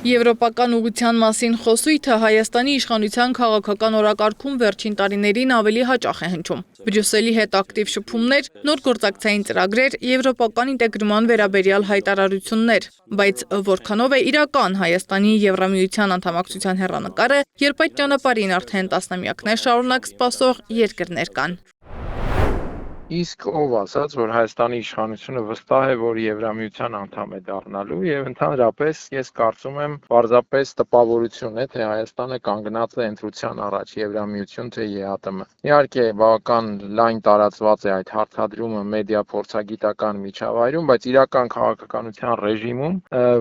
Եվրոպական ուղղության մասին խոսույթը Հայաստանի իշխանության քաղաքական օրակարգում վերջին տարիներին ավելի հաճախ է հնչում։ Բրյուսելի հետ ակտիվ շփումներ, նոր գործակցային ծրագրեր, եվրոպական ինտեգրման վերաբերյալ հայտարարություններ, բայց որքանով է իրական Հայաստանի Եվրամիության անդամակցության հեռանկարը, երբ այդ ճանապարհին արդեն տասնամյակներ շարունակ սպասող երկրներ կան։ Իսկ ով ասաց, որ Հայաստանի իշխանությունը վստահ է, որ Եվրամիության անդամ է դառնալու, եւ ընդհանրապես ես կարծում եմ պարզապես տպավորություն է, թե Հայաստանը կանգնած է ընտրության առաջ Եվրամիություն թե ԵԱՏՄ։ Իհարկե, բավական լայն տարածված է այդ հարցադրումը մեդիա փորձագիտական միջավայրում, բայց իրական քաղաքականության ռեժիմում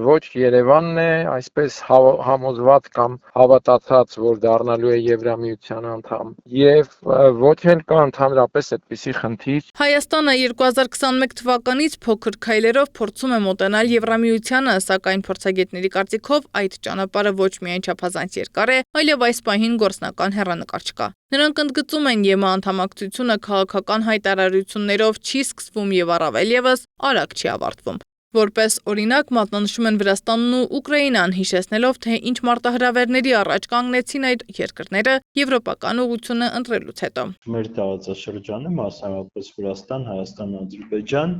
ոչ Երևանն է այսպես համոզված կամ հավատացած, որ դառնալու է Եվրամիության անդամ, եւ ոչ էլ կա ընդհանրապես այդպիսի խնդիր։ Հայաստանը 2021 թվականից փոքր քայլերով փորձում է մոտենալ Եվրամիությանը, սակայն փորձագետների կարծիքով այդ ճանապարհը ոչ միայն չափազանց երկար է, այլև այս պահին գործնական հեռանկար չկա։ Նրանք ընդգծում են ԵՄ անդամակցությունը քաղաքական հայտարարություններով չի սկսվում եւ առավել եւս արագ չի ավարտվում։ Որպես օրինակ մատնանշում են Վրաստանն ու Ուկրաինան, հիշեցնելով, թե ինչ մարտահրավերների առաջ կանգնեցին այդ երկրները եվրոպական ուղղությունը ընտրելուց հետո։ Մեր տարածաշրջանը, մասնավորապես Վրաստան, Հայաստան, Ադրբեջան,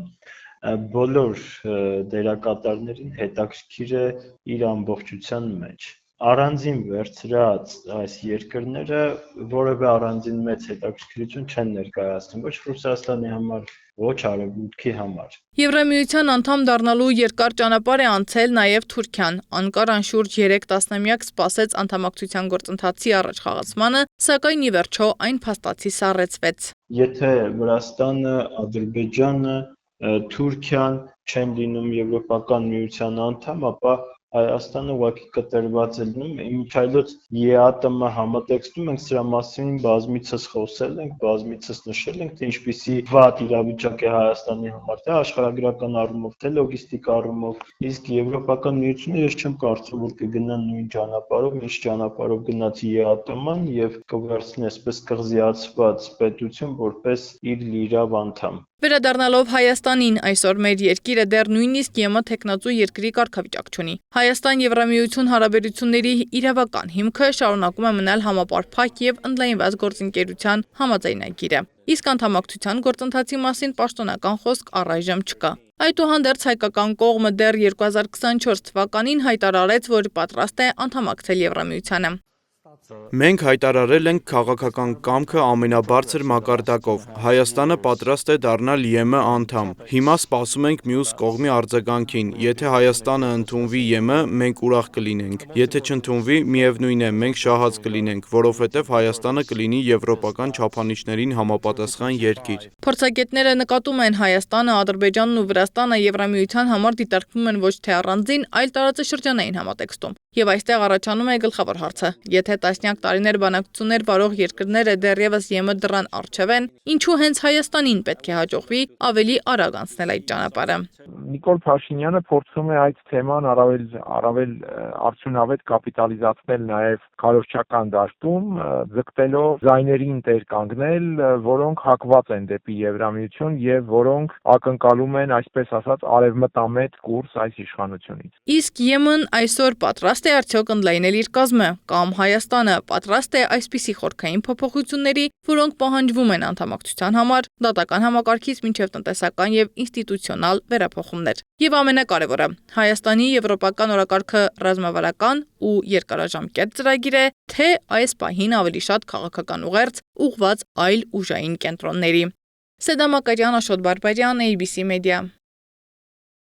բոլոր դերակատարներին հետաքրքիր է իր ամբողջության մեջ։ Առանձին վերցրած այս երկրները որևէ առանձին մեծ հետաքրքրություն չեն ներկայացնում ոչ Ռուսաստանի համար, ոչ Արևմուտքի համար։ Եվրամիության անդամ դառնալու երկար ճանապարհ է անցել նաև Թուրքիան։ Անկարան շուրջ 3 տասնամյակ սպասեց անդամակցության գործընթացի առաջխաղացմանը, սակայն ի վերջո այն փաստացի սառեցվեց։ Եթե Վրաստանը, Ադրբեջանը, Թուրքիան չեն լինում Եվրոպական միության անդամ, ապա Հայաստանը ուղղակի կտրված է լինում, ինչայլոց ԵԱՏՄ համատեքստում ենք սրա մասին բազմիցս խոսել ենք, բազմիցս նշել ենք, թե ինչպիսի վատ իրավիճակ է Հայաստանի համար, թե աշխարհագրական առումով, թե լոգիստիկ առումով, իսկ Եվրոպական միությունը ես չեմ կարծում, որ կգնա նույն ճանապարհով, ինչ ճանապարհով գնաց ԵԱՏՄ-ն եւ կվերցնի այսպես կղզիացված պետություն որպես իր լիիրավ անդամ։ Վերադառնալով Հայաստանին, այսօր մեր երկիրը դեռ նույնիսկ ԵՄ թեկնածու երկրի կարգավիճակ չունի։ Հայաստան-Եվրամիություն հարաբերությունների իրավական հիմքը շարունակում է մնալ համապարփակ եւ ընդլայնված գործընկերության համաձայնագիրը։ Իսկ անդամակցության գործընթացի մասին պաշտոնական խոսք առայժմ չկա։ Այդուհանդերձ հայկական կողմը դեռ 2024 թվականին հայտարարեց, որ պատրաստ է անդամակցել Եվրամիությանը։ Մենք հայտարարել ենք քաղաքական կամքը ամենաբարձր մակարդակով։ Հայաստանը պատրաստ է դառնալ ԵՄ անդամ։ Հիմա սպասում ենք մյուս կողմի արձագանքին։ Եթե Հայաստանը ընդունվի ԵՄ, մենք ուրախ կլինենք։ Եթե չընդունվի, միևնույն է, մենք շահած կլինենք, որովհետև Հայաստանը կլինի եվրոպական չափանիշներին համապատասխան երկիր։ Փորձագետները նկատում են Հայաստանը, Ադրբեջանն ու Վրաստանը Եվրամիության համար դիտարկվում են ոչ թե առանձին, այլ տարածաշրջանային համատեքստում։ Եվ այստեղ առաջանում է գլխավոր հարցը. եթե տասնյակ տարիներ բանակցություններ վարող երկրները դեռևս ԵՄ դռան առջև են, ինչու հենց Հայաստանին պետք է հաջողվի ավելի արագ անցնել այդ ճանապարհը։ Նիկոլ Փաշինյանը փորձում է այդ թեման առավել արդյունավետ կապիտալիզացնել նաև քարոզչական դաշտում, ձգտելով ձայներին տեր կանգնել, որոնք հակված են դեպի Եվրամիություն եւ որոնք ակնկալում են, այսպես ասած, արևմտամետ կուրս այս իշխանությունից։ Իսկ ԵՄ-ն այսօր պատրաստ է արդյոք ընդլայնել իր կազմը, կամ Հայաստանը պատրաստ է այսպիսի խորքային փոփոխությունների, որոնք պահանջվում են անդամակցության համար, դատական համակարգից մինչև տնտեսական եւ ինստիտուցիոնալ վերափոխումներ։ Եվ ամենակարևորը, Հայաստանի եվրոպական օրակարգը ռազմավարական ու երկարաժամկետ ծրագիր է, թե այս պահին ավելի շատ քաղաքական ուղերձ ուղղված այլ ուժային կենտրոնների։ Սեդա Մակարյան, Աշոտ Բարբարյան, ABC Media։